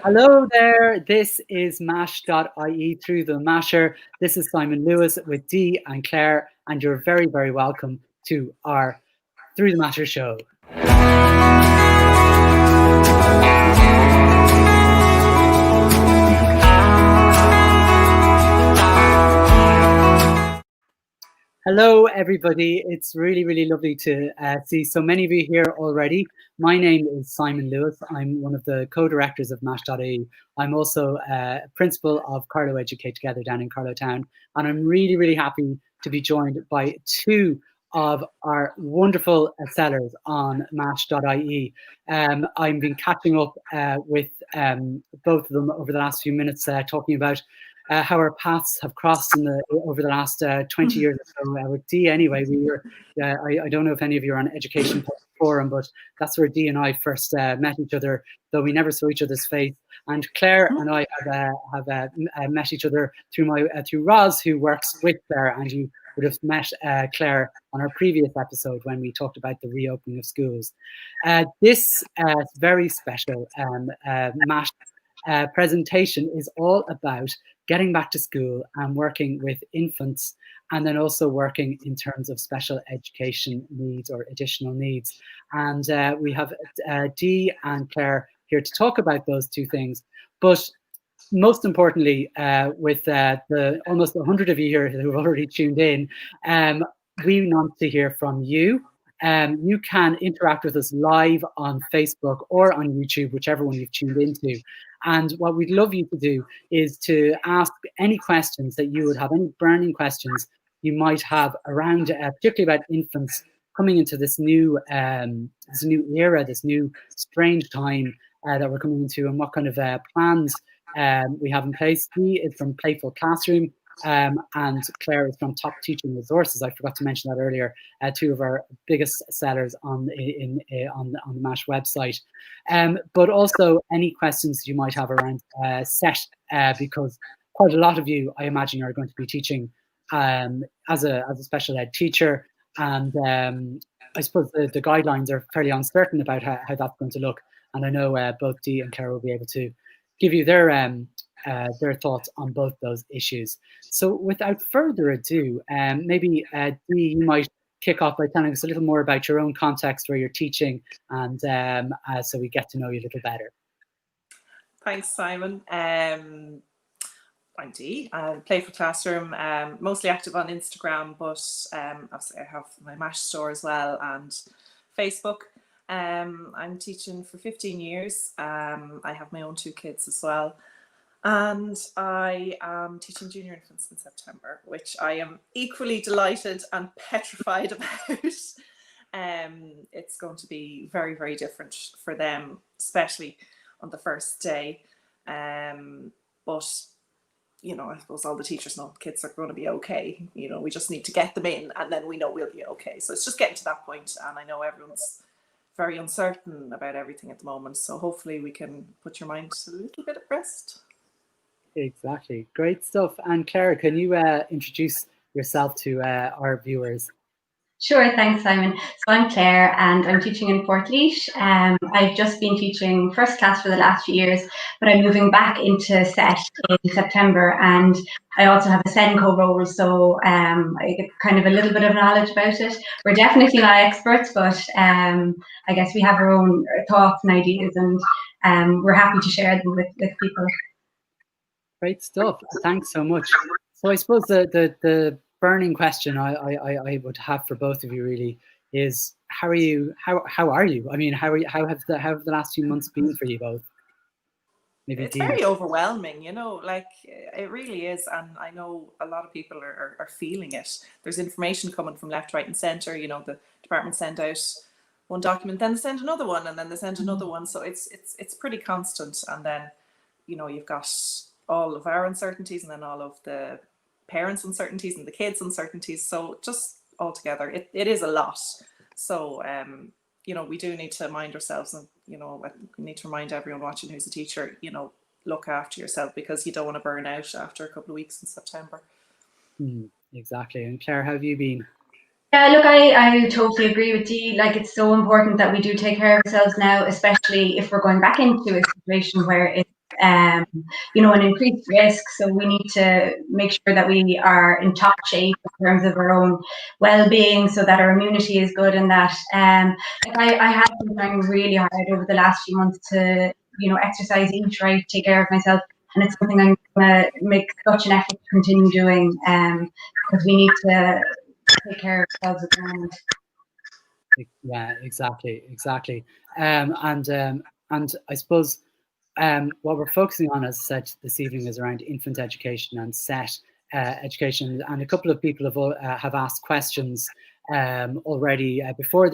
Hello there, this is Mash.ie through the Masher. This is Simon Lewis with Dee and Claire, and you're very, very welcome to our Through the Masher show. Hello, everybody. It's really, really lovely to see so many of you here already. My name is Simon Lewis. I'm one of the co-directors of Mash.ie. I'm also principal of Carlow Educate Together down in Carlow Town. And I'm really, really happy to be joined by two of our wonderful sellers on Mash.ie. I've been catching up with both of them over the last few minutes, talking about how our paths have crossed over the last 20 years or so. With Dee, anyway, we were. I don't know if any of you are on Education Forum, but that's where Dee and I first met each other, though we never saw each other's face. And Claire and I have met each other through Roz, who works with Claire, and you would have met Claire on our previous episode when we talked about the reopening of schools. This very special MASH presentation is all about getting back to school and working with infants, and then also working in terms of special education needs or additional needs. And we have Dee and Claire here to talk about those two things. But most importantly, with the almost 100 of you here who have already tuned in, we want to hear from you. You can interact with us live on Facebook or on YouTube, whichever one you've tuned into. And what we'd love you to do is to ask any questions that you would have, any burning questions you might have around, particularly about infants coming into this new era, this new strange time that we're coming into, and what kind of plans we have in place. Dee is from Playful Classroom, and Clara is from Teaching Resources. I forgot to mention that earlier. Two of our biggest sellers on the MASH website. But also any questions you might have around SET, because quite a lot of you, I imagine, are going to be teaching as a special ed teacher, and I suppose the guidelines are fairly uncertain about how that's going to look. And I know both Dee and Clara will be able to give you their thoughts on both those issues. So without further ado, maybe Dee, you might kick off by telling us a little more about your own context where you're teaching, and so we get to know you a little better. Thanks, Simon. I'm Dee, Playful Classroom, mostly active on Instagram, but obviously I have my MASH store as well, and Facebook. I'm teaching for 15 years. I have my own two kids as well. And I am teaching junior infants in September, which I am equally delighted and petrified about. It's going to be very, very different for them, especially on the first day. But, you know, I suppose all the teachers know kids are going to be okay. You know, we just need to get them in, and then we know we'll be okay. So it's just getting to that point, and I know everyone's very uncertain about everything at the moment. So hopefully we can put your mind a little bit at rest. Exactly. Great stuff. And Clara, can you introduce yourself to our viewers? Sure, thanks, Simon. So I'm Claire, and I'm teaching in Portlaoise. I've just been teaching first class for the last few years, but I'm moving back into SET in September, and I also have a SENCO role, so I get kind of a little bit of knowledge about it. We're definitely not experts, but I guess we have our own thoughts and ideas, and we're happy to share them with people. Great stuff. Thanks so much. So I suppose the burning question I would have for both of you really is, how are you? How are you? I mean, how have the last few months been for you both? Maybe it's very overwhelming, you know, like it really is. And I know a lot of people are feeling it. There's information coming from left, right and centre. You know, the department send out one document, then they send another one, and then they send another one. So it's pretty constant. And then, you know, you've got all of our uncertainties, and then all of the parents' uncertainties and the kids' uncertainties. So just altogether, it is a lot. So, you know, we do need to mind ourselves, and, you know, we need to remind everyone watching who's a teacher, you know, look after yourself, because you don't want to burn out after a couple of weeks in September. Exactly. And Claire, how have you been? Yeah, look, I totally agree with Dee. Like, it's so important that we do take care of ourselves now, especially if we're going back into a situation where it's you know, an increased risk. So we need to make sure that we are in top shape in terms of our own well-being, so that our immunity is good, and that like I have been trying really hard over the last few months to, you know, exercise, eat right, take care of myself, and it's something I'm gonna make such an effort to continue doing, because we need to take care of ourselves at the moment. Yeah, exactly. And I suppose what we're focusing on, as I said this evening, is around infant education and SET education. And a couple of people have asked questions already before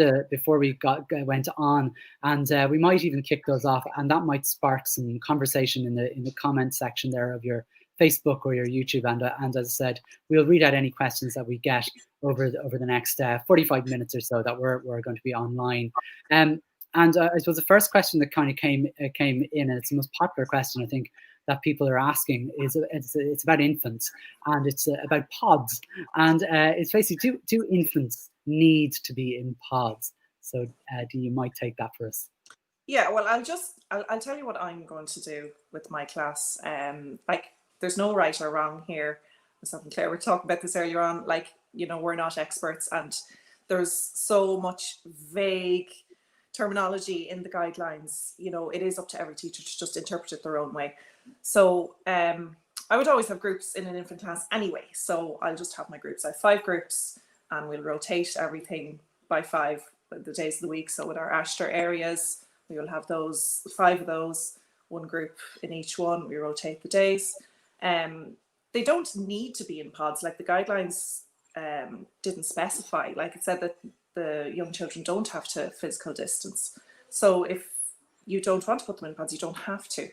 we went on, and we might even kick those off, and that might spark some conversation in the comment section there of your Facebook or your YouTube. And as I said, we'll read out any questions that we get over the next 45 minutes or so that we're going to be online. And I suppose the first question that kind of came in, and it's the most popular question I think that people are asking, is it's about infants, and it's about pods, and it's basically, do infants need to be in pods? So Dee, you might take that for us. Yeah, well, I'll tell you what I'm going to do with my class. Like, there's no right or wrong here. Myself and Claire were talking about this earlier on. Like, you know, we're not experts, and there's so much vague terminology in the guidelines. You know, it is up to every teacher to just interpret it their own way. So I would always have groups in an infant class anyway. So I'll just have my groups. I have 5 groups, and we'll rotate everything by 5 the days of the week. So with our Ashter areas, we will have those 5 of those, 1 group in each one. We rotate the days. They don't need to be in pods. Like, the guidelines didn't specify. Like, it said that the young children don't have to physical distance. So if you don't want to put them in pods, you don't have to.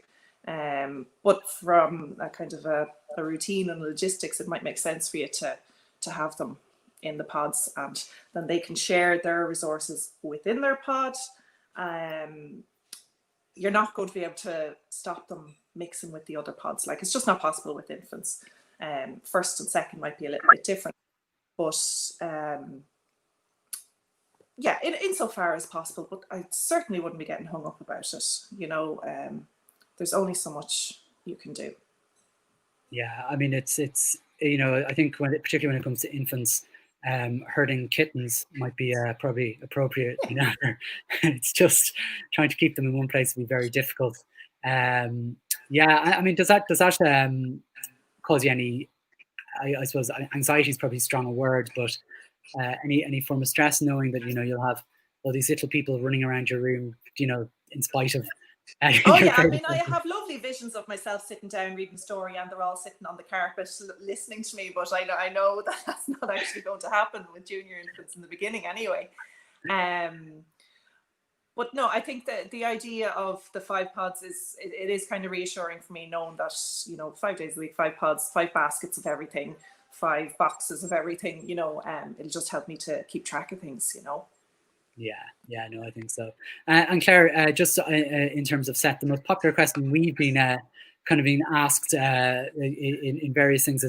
But from a kind of a routine and logistics, it might make sense for you to have them in the pods, and then they can share their resources within their pod. You're not going to be able to stop them mixing with the other pods. Like, it's just not possible with infants. First and second might be a little bit different, but yeah, insofar as possible. But I certainly wouldn't be getting hung up about it. You know, there's only so much you can do. Yeah, I mean, it's you know, I think particularly when it comes to infants, herding kittens might be probably appropriate. You know, it's just trying to keep them in one place would be very difficult. Yeah, I mean, does that cause you any? I suppose anxiety is probably a stronger word, but any form of stress, knowing that, you know, you'll have all these little people running around your room, you know, in spite of. Oh yeah, I mean, I have lovely visions of myself sitting down reading a story, and they're all sitting on the carpet listening to me. But I know that that's not actually going to happen with junior infants in the beginning, anyway. But no, I think that the idea of the 5 pods it is kind of reassuring for me, knowing that, you know, 5 days a week, 5 pods, 5 baskets of everything, 5 boxes of everything. You know, it'll just help me to keep track of things. You know. Yeah, no, I think so. And Claire, just in terms of SET, the most popular question we've been kind of being asked in various things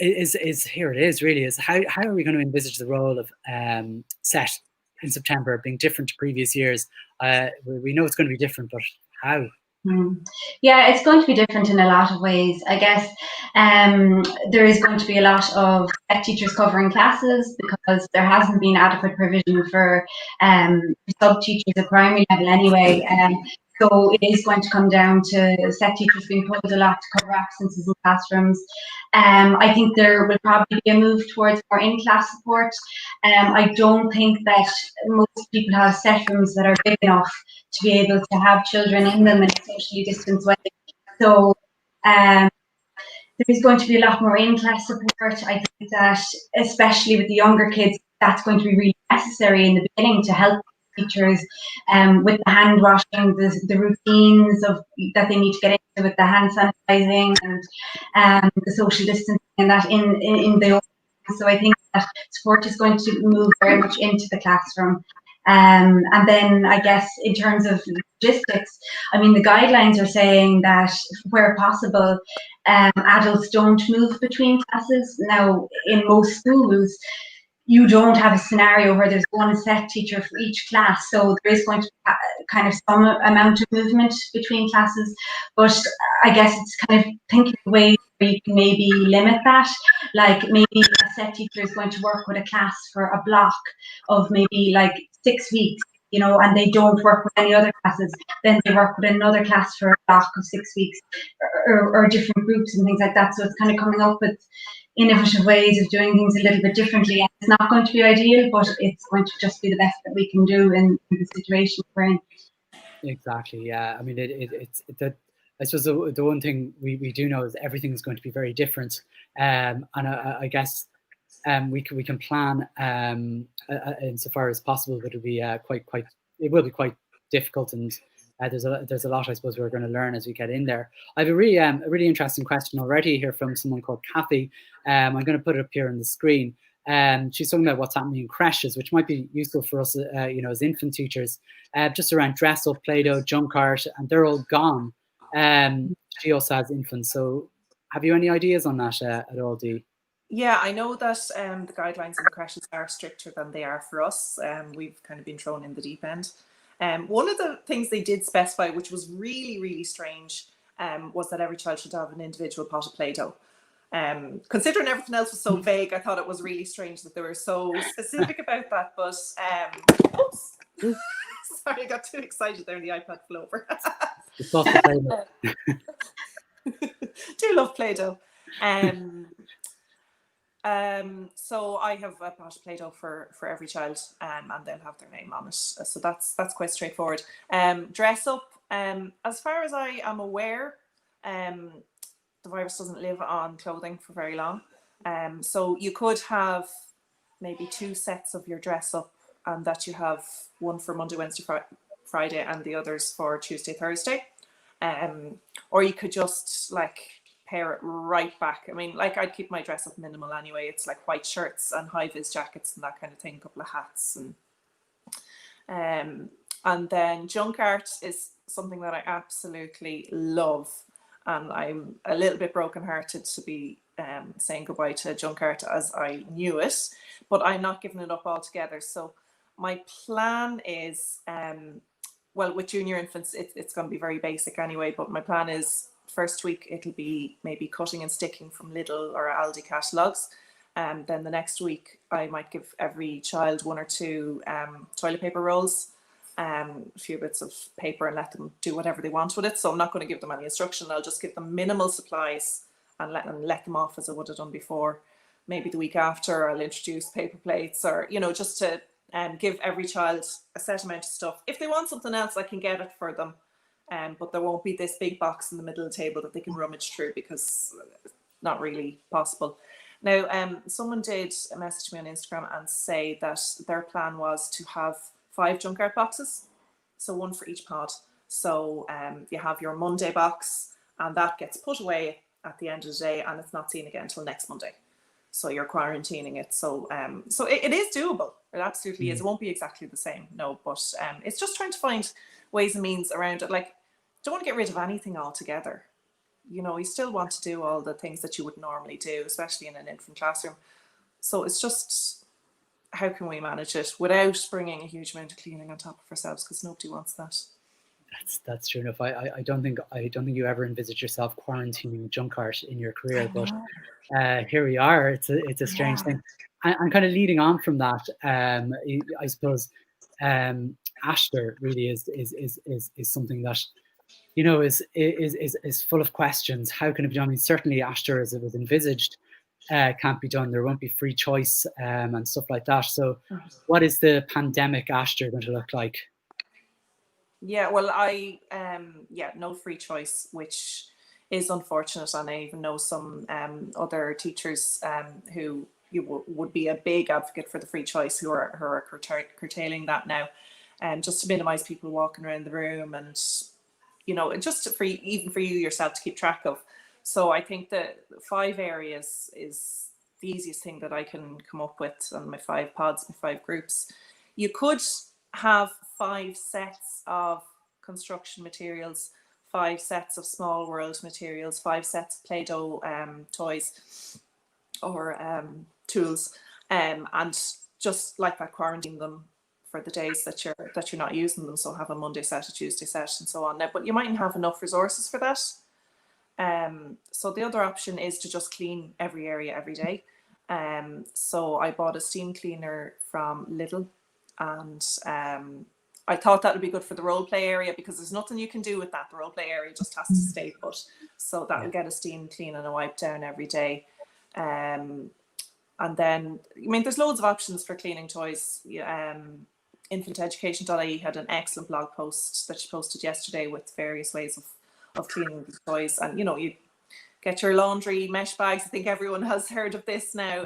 is here it is really, is how are we going to envisage the role of SET in September being different to previous years? We know it's going to be different, but how? Yeah, it's going to be different in a lot of ways. I guess there is going to be a lot of teachers covering classes, because there hasn't been adequate provision for sub-teachers at primary level anyway. So it is going to come down to set teachers being pulled a lot to cover absences in classrooms. I think there will probably be a move towards more in-class support. I don't think that most people have set rooms that are big enough to be able to have children in them in a socially distanced way. So there is going to be a lot more in-class support. I think that, especially with the younger kids, that's going to be really necessary in the beginning to help teachers with the hand washing, the routines that they need to get into with the hand sanitizing and the social distancing, and that in the. So I think that support is going to move very much into the classroom. And then I guess in terms of logistics, I mean, the guidelines are saying that where possible, adults don't move between classes. Now, in most schools, you don't have a scenario where there's one set teacher for each class, so there is going to be kind of some amount of movement between classes, but I guess it's kind of thinking of ways where you can maybe limit that, like maybe a set teacher is going to work with a class for a block of maybe like 6 weeks, you know, and they don't work with any other classes, then they work with another class for a block of 6 weeks, or different groups and things like that. So it's kind of coming up with innovative ways of doing things a little bit differently. And it's not going to be ideal, but it's going to just be the best that we can do in the situation we're in. Exactly. Yeah. I mean, it's that. I suppose the one thing we do know is everything is going to be very different, and I guess we can plan insofar as possible, but it'll be it will be quite difficult, and there's a lot, I suppose, we're going to learn as we get in there. I have a really interesting question already here from someone called Kathy. I'm going to put it up here on the screen. She's talking about what's happening in creches, which might be useful for us, you know, as infant teachers, just around dress up, Play-Doh, junk art, and they're all gone. She also has infants, so have you any ideas on that at all, Dee? Yeah, I know that the guidelines in the creches are stricter than they are for us. We've kind of been thrown in the deep end. One of the things they did specify, which was really, really strange, was that every child should have an individual pot of Play-Doh. Considering everything else was so vague, I thought it was really strange that they were so specific about that. But oops, sorry, I got too excited there and the iPad flew over. It's lots of Play-Doh. Do love Play-Doh. So I have a pot of Play-Doh for every child, and they'll have their name on it. So that's quite straightforward. Dress up. As far as I am aware, the virus doesn't live on clothing for very long. So you could have maybe 2 sets of your dress up, and that you have one for Monday, Wednesday, Friday, and the others for Tuesday, Thursday. Or you could just like pair it right back. I mean, like, I'd keep my dress up minimal anyway. It's like white shirts and high-vis jackets and that kind of thing, a couple of hats, and then junk art is something that I absolutely love, and I'm a little bit brokenhearted to be saying goodbye to junk art as I knew it, but I'm not giving it up altogether. So my plan is, well, with junior infants, it's going to be very basic anyway, but my plan is first week it'll be maybe cutting and sticking from Lidl or Aldi catalogues. Then the next week I might give every child 1 or 2 toilet paper rolls, a few bits of paper, and let them do whatever they want with it. So I'm not going to give them any instruction. I'll just give them minimal supplies and let them off as I would have done before. Maybe the week after I'll introduce paper plates, or, you know, just to give every child a set amount of stuff. If they want something else, I can get it for them. But there won't be this big box in the middle of the table that they can rummage through, because it's not really possible. Now, someone did message me on Instagram and say that their plan was to have 5 junk art boxes, so 1 for each pod. So you have your Monday box, and that gets put away at the end of the day, and it's not seen again until next Monday. So you're quarantining it. So so it is doable. It absolutely is. It won't be exactly the same, no, but it's just trying to find ways and means around it. Like, don't want to get rid of anything altogether. You know, you still want to do all the things that you would normally do, especially in an infant classroom. So it's just, how can we manage it without bringing a huge amount of cleaning on top of ourselves, because nobody wants that. That's true enough. I don't think you ever envisage yourself quarantining junk art in your career, but here we are. It's a strange thing. And kind of leading on from that, I suppose Ashler really is something that, you know, is full of questions. How can it be done? I mean, certainly Ashler, as it was envisaged, can't be done. There won't be free choice and stuff like that. So what is the pandemic Ashler going to look like? Yeah, well, no free choice, which is unfortunate. And I even know some other teachers who would be a big advocate for the free choice, who are curtailing that now, just to minimize people walking around the room, and, you know, just even for you yourself to keep track of. So I think that 5 areas is the easiest thing that I can come up with on my 5 pods, my 5 groups. You could have 5 sets of construction materials, 5 sets of small world materials, 5 sets of Play-Doh toys or tools, and just like that, quarantine them for the days that you're not using them. So have a Monday set, a Tuesday set, and so on. Now, but you mightn't have enough resources for that. So the other option is to just clean every area every day. So I bought a steam cleaner from Lidl, and I thought that would be good for the role play area, because there's nothing you can do with that. The role play area just has to stay put. So that will get a steam clean and a wipe down every day. And then, I mean, there's loads of options for cleaning toys. Infanteducation.ie had an excellent blog post that she posted yesterday with various ways of cleaning the toys. And, you know, you get your laundry mesh bags. I think everyone has heard of this now.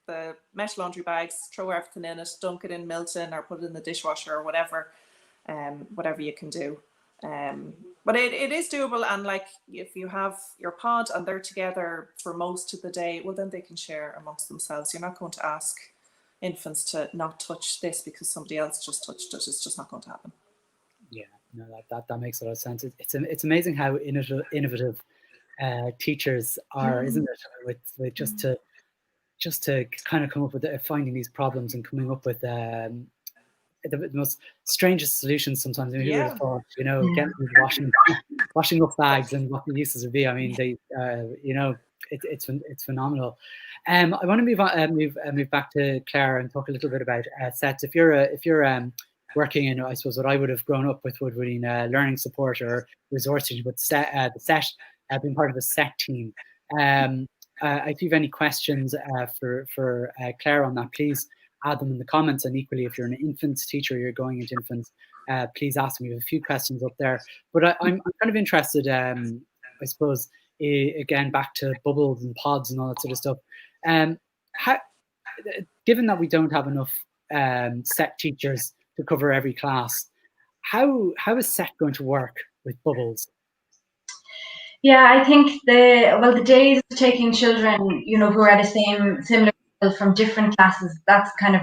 The mesh laundry bags, throw everything in it, dunk it in Milton or put it in the dishwasher or whatever you can do. But it is doable, and like if you have your pod and they're together for most of the day, well, then they can share amongst themselves. You're not going to ask infants to not touch this because somebody else just touched it. It's just not going to happen. Yeah, no, that makes a lot of sense. It's amazing how innovative teachers are, isn't it? With just to kind of come up with finding these problems and coming up with the most strangest solutions sometimes. I mean, who would have thought, you know, getting washing up bags and what the uses would be. I mean, they, you know, it's phenomenal. I want to move on, move back to Clara and talk a little bit about sets. If you're working in, I suppose, what I would have grown up with would be learning support or resources, but the set, being part of a set team. If you have any questions for Clara on that, please add them in the comments. And equally, if you're an infants teacher, you're going into infants, please ask me. We have a few questions up there. But I'm kind of interested, I suppose, again, back to bubbles and pods and all that sort of stuff. Given that we don't have enough set teachers to cover every class, how is set going to work with bubbles? Yeah, I think the days of taking children, you know, who are at the similar level from different classes, that's kind of,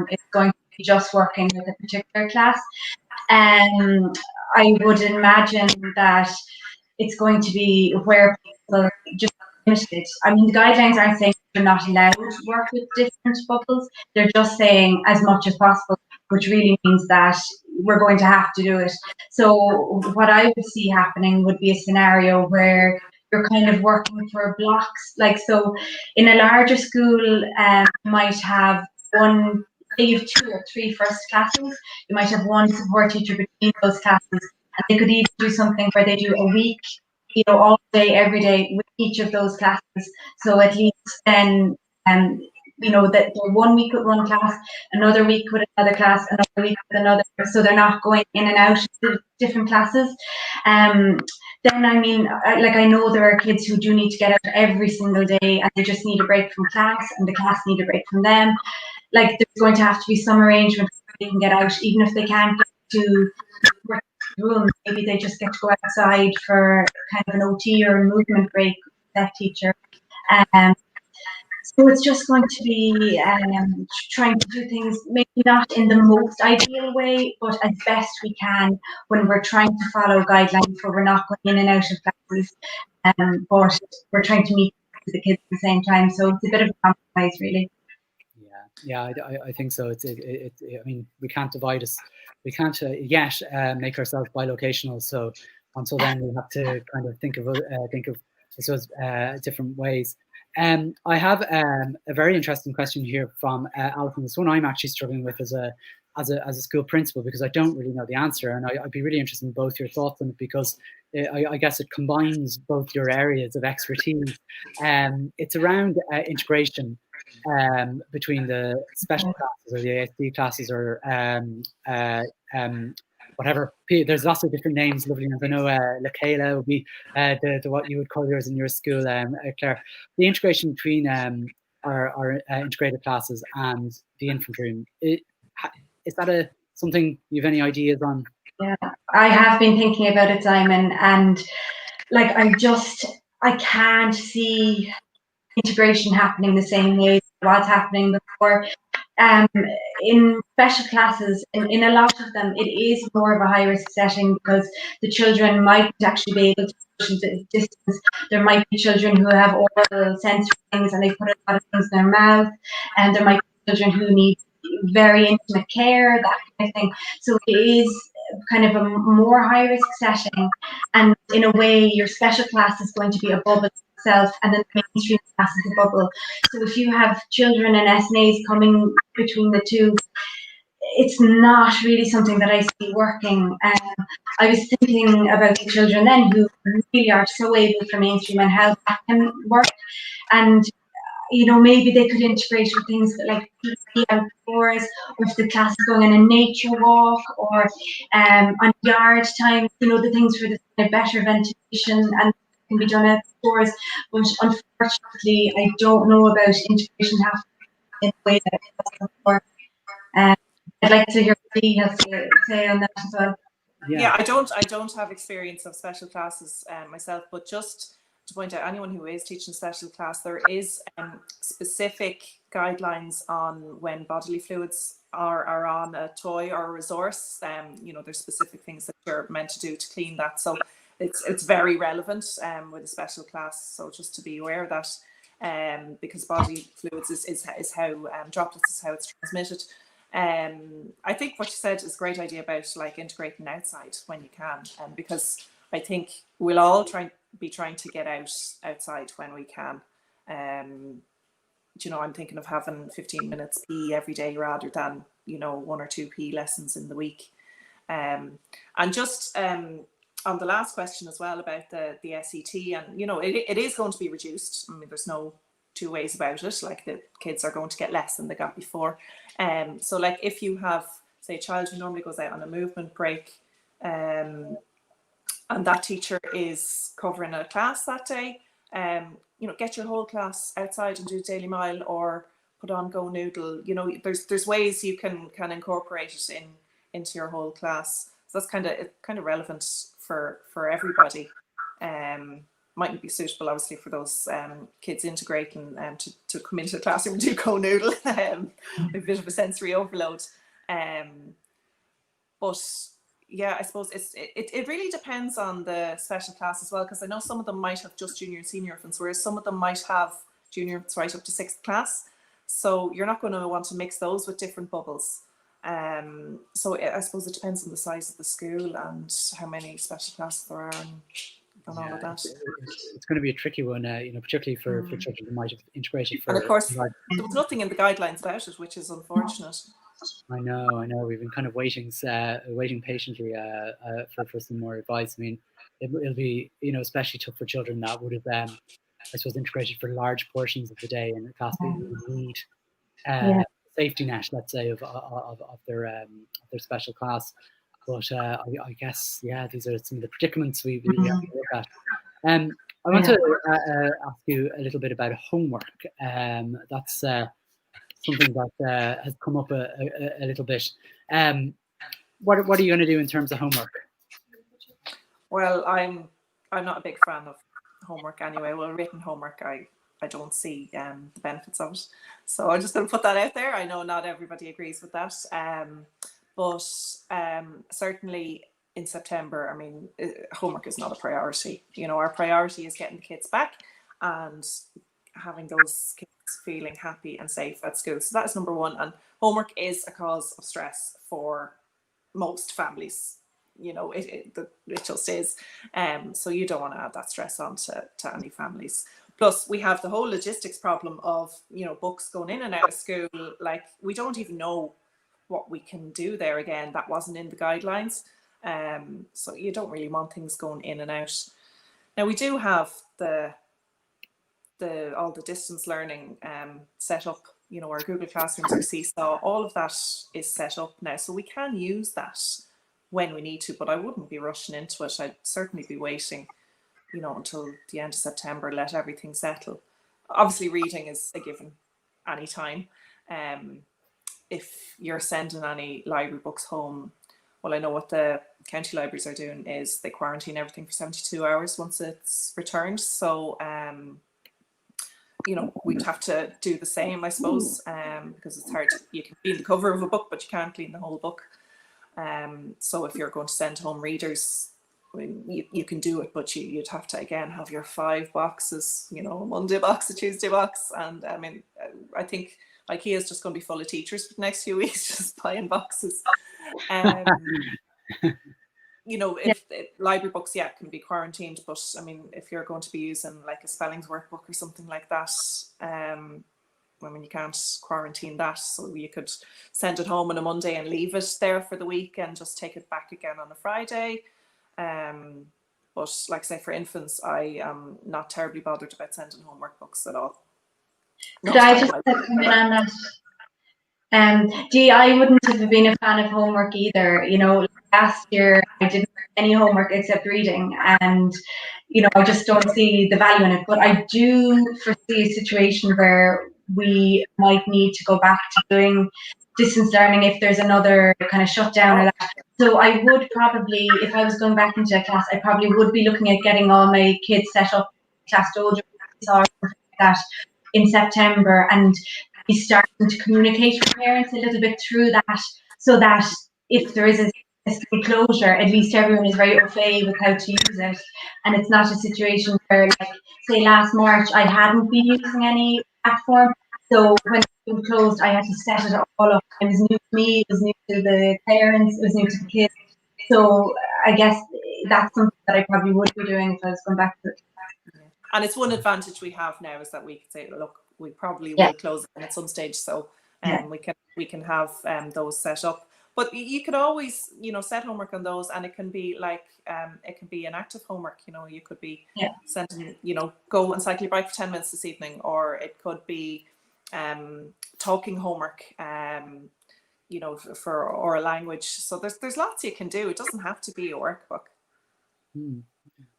it's going to be just working with a particular class. I would imagine that it's going to be where people just limited. I mean, the guidelines aren't saying you're not allowed to work with different bubbles. They're just saying as much as possible, which really means that we're going to have to do it. So what I would see happening would be a scenario where you're kind of working for blocks. Like, so in a larger school, you might have one, you have 2 or 3 first classes. You might have one support teacher between those classes, and they could even do something where they do a week, you know, all day, every day with each of those classes. So at least then, you know, that they're 1 week with one class, another week with another class, another week with another, so they're not going in and out of different classes. Then, I mean, I know there are kids who do need to get out every single day, and they just need a break from class, and the class need a break from them. Like, there's going to have to be some arrangement where they can get out, even if they can't get to work in the room. Maybe they just get to go outside for kind of an OT or a movement break with that teacher. So it's just going to be trying to do things maybe not in the most ideal way, but as best we can when we're trying to follow guidelines where we're not going in and out of classes, but we're trying to meet the kids at the same time. So it's a bit of a compromise, really. Yeah, I think so. I mean, we can't divide us. We can't yet make ourselves bilocational. So until then, we have to kind of think of I suppose different ways. I have a very interesting question here from Alison. This one I'm actually struggling with as a school principal, because I don't really know the answer, and I'd be really interested in both your thoughts on it, because I guess it combines both your areas of expertise. It's around integration between the special classes or the ASD classes or whatever. There's lots of different names, lovely names. I know Lakayla would be the what you would call yours in your school, Claire. The integration between our integrated classes and the infant room, is that something you have any ideas on? Yeah, I have been thinking about it, Simon, and like I can't see integration happening the same way it was happening before. in special classes, in a lot of them, it is more of a high risk setting because the children might actually be able to social distance. There might be children who have oral sensory things and they put a lot of things in their mouth, and there might be children who need very intimate care, that kind of thing. So it is kind of a more high risk setting, and in a way your special class is going to be a bubble itself, and then the mainstream class is a bubble. So if you have children and SNAs coming between the two, it's not really something that I see working. I was thinking about the children then who really are so able for mainstream and how that can work, and maybe they could integrate with things like PE outdoors, or if the class is going on a nature walk, or on yard time, the things for the better ventilation and can be done outdoors. But unfortunately, I don't know about integration happening in the way that it does before. I'd like to hear what Dee has to say on that as well. Yeah, I don't have experience of special classes myself, but just to point out, anyone who is teaching special class, there is specific guidelines on when bodily fluids are on a toy or a resource. There's specific things that you're meant to do to clean that. So it's very relevant with a special class. So just to be aware of that, because bodily fluids is how droplets is how it's transmitted. I think what you said is a great idea about like integrating outside when you can, because I think we'll all be trying to get outside when we can. I'm thinking of having 15 minutes PE every day rather than 1 or 2 PE lessons in the week. And just on the last question as well about the SET, and it is going to be reduced. I mean, there's no two ways about it. Like, the kids are going to get less than they got before. So like if you have, say, a child who normally goes out on a movement break, and that teacher is covering a class that day, get your whole class outside and do daily mile, or put on Go Noodle. There's ways you can incorporate it into your whole class. So that's kind of relevant for everybody. Mightn't be suitable, obviously, for those kids integrating to come into the classroom and do Go Noodle, a bit of a sensory overload. But yeah, I suppose it really depends on the special class as well, because I know some of them might have just junior and senior infants, whereas some of them might have junior infants right up to 6th class. So you're not going to want to mix those with different bubbles. So I suppose it depends on the size of the school and how many special classes there are. And all of that. It's going to be a tricky one, particularly for children who might have integrated. And of course, there was nothing in the guidelines about it, which is unfortunate. I know. We've been kind of waiting patiently for some more advice. I mean, it'll be, especially tough for children that would have, I suppose, integrated for large portions of the day in a class that would need safety net, let's say, of their special class. But I guess, these are some of the predicaments we have to look at. I want to ask you a little bit about homework. That's something that has come up a little bit. What are you going to do in terms of homework? Well, I'm not a big fan of homework anyway. Well, written homework, I don't see the benefits of it. So I'm just going to put that out there. I know not everybody agrees with that. But certainly in September, I mean, homework is not a priority. Our priority is getting the kids back and having those kids feeling happy and safe at school. So that's number one. And homework is a cause of stress for most families. It just is. So you don't want to add that stress on to any families. Plus, we have the whole logistics problem of, books going in and out of school. Like, we don't even know what we can do there. Again, that wasn't in the guidelines. So you don't really want things going in and out. Now, we do have all the distance learning set up, our Google Classrooms, our Seesaw, all of that is set up now. So we can use that when we need to, but I wouldn't be rushing into it. I'd certainly be waiting, until the end of September, let everything settle. Obviously, reading is a given anytime. If you're sending any library books home, well, I know what the county libraries are doing is they quarantine everything for 72 hours once it's returned. So we'd have to do the same, I suppose, because it's hard. You can clean the cover of a book, but you can't clean the whole book. So if you're going to send home readers, you can do it, but you'd have to, again, have your 5 boxes, a Monday box, a Tuesday box. And I mean, I think IKEA is just going to be full of teachers for the next few weeks, just buying boxes. If library books, can be quarantined, but I mean, if you're going to be using like a spellings workbook or something like that, you can't quarantine that, so you could send it home on a Monday and leave it there for the week and just take it back again on a Friday. But like I say, for infants, I am not terribly bothered about sending home workbooks at all. Could I just come in on that? Dee, I wouldn't have been a fan of homework either. Last year I didn't have any homework except reading, and I just don't see the value in it. But I do foresee a situation where we might need to go back to doing distance learning if there's another kind of shutdown or that. So I would probably, if I was going back into a class, I probably would be looking at getting all my kids set up class Dojo or that in September, and be starting to communicate with parents a little bit through that, so that if there is a school closure, at least everyone is very au fait with how to use it, and it's not a situation where, like, say last March, I hadn't been using any platform, so when school closed, I had to set it all up. It was new to me, it was new to the parents, it was new to the kids. So I guess that's something that I probably would be doing if I was going back to it. And it's one advantage we have now is that we can say, look, we probably will close it at some stage, so we can have those set up. But you could always, set homework on those, and it can be like it can be an active homework. You could be sending, go and cycle your bike for 10 minutes this evening, or it could be talking homework, for oral language. So there's lots you can do. It doesn't have to be a workbook.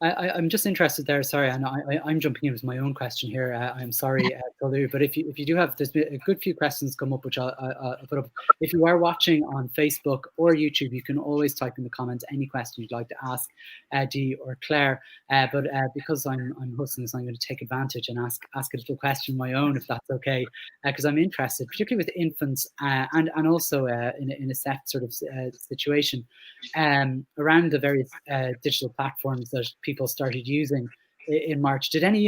I'm just interested there. Sorry, and I'm jumping in with my own question here. I'm sorry, Clara, but if you do have, there's been a good few questions come up, which I'll put up. If you are watching on Facebook or YouTube, you can always type in the comments any question you'd like to ask Dee or Claire. But because I'm hosting this, I'm going to take advantage and ask a little question of my own, if that's okay, because I'm interested, particularly with infants and also in a set sort of situation around the various digital platforms that people started using in March. Did any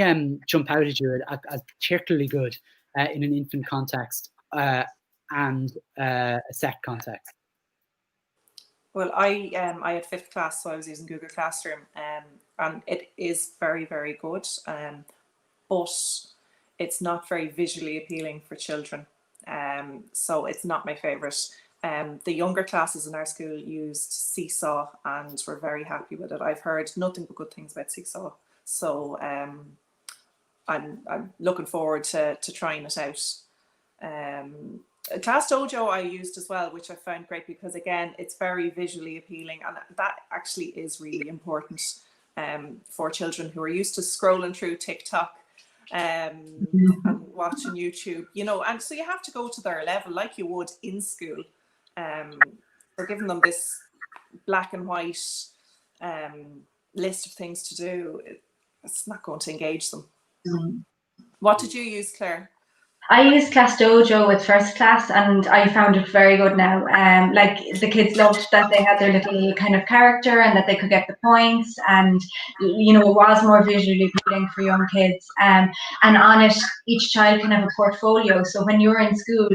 jump out at you as particularly good in an infant context and a set context? Well, I had 5th class, so I was using Google Classroom, and it is very, very good, but it's not very visually appealing for children, so it's not my favourite. The younger classes in our school used Seesaw and were very happy with it. I've heard nothing but good things about Seesaw, so I'm looking forward to trying it out. Class Dojo I used as well, which I found great because, again, it's very visually appealing, and that actually is really important for children who are used to scrolling through TikTok and watching YouTube, and so you have to go to their level like you would in school. We're giving them this black and white list of things to do. It's not going to engage them. What did you use, Claire? I used Class Dojo with 1st class, and I found it very good now. Like, the kids loved that they had their little kind of character and that they could get the points, and it was more visually appealing for young kids. And on it, each child can have a portfolio. So when you're in school,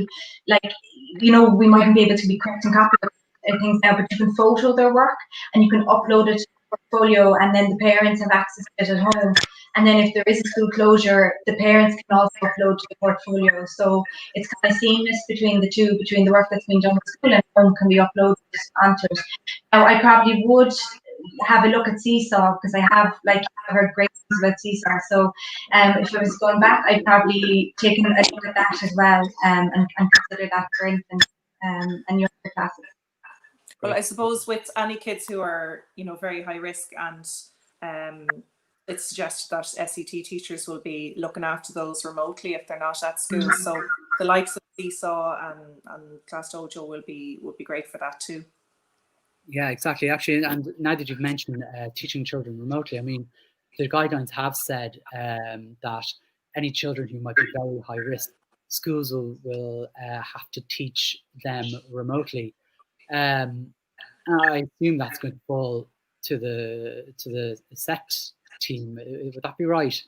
like, we mightn't be able to be correcting copy and things now, but you can photo their work and you can upload it to the portfolio, and then the parents have access to it at home. And then if there is a school closure, the parents can also upload to the portfolio. So it's kind of seamless between the two, between the work that's being done at school and home can be uploaded onto it. Now, I probably would have a look at Seesaw, because I have heard great things about Seesaw. So if I was going back, I'd probably take a look at that as well, and consider that for infants and younger classes. Well, I suppose with any kids who are, very high risk, and it's suggested that SET teachers will be looking after those remotely if they're not at school. So the likes of Seesaw and Class Dojo will be great for that too. Yeah, exactly. Actually, and now that you've mentioned teaching children remotely, I mean, the guidelines have said that any children who might be very high risk, schools will have to teach them remotely. I assume that's going to fall to the SET team. Would that be right?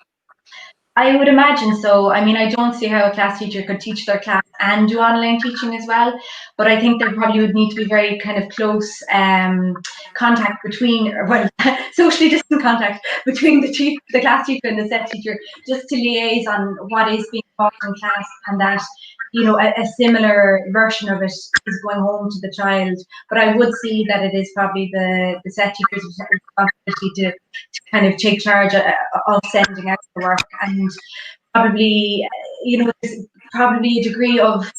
I would imagine so. I mean, I don't see how a class teacher could teach their class and do online teaching as well. But I think there probably would need to be very kind of close contact between, or well, socially distant contact between the class teacher and the SET teacher, just to liaise on what is being taught in class, and that, you know, a similar version of it is going home to the child. But I would see that it is probably the SET teacher's responsibility to kind of take charge of sending out the work, and probably, you know, there's probably a degree of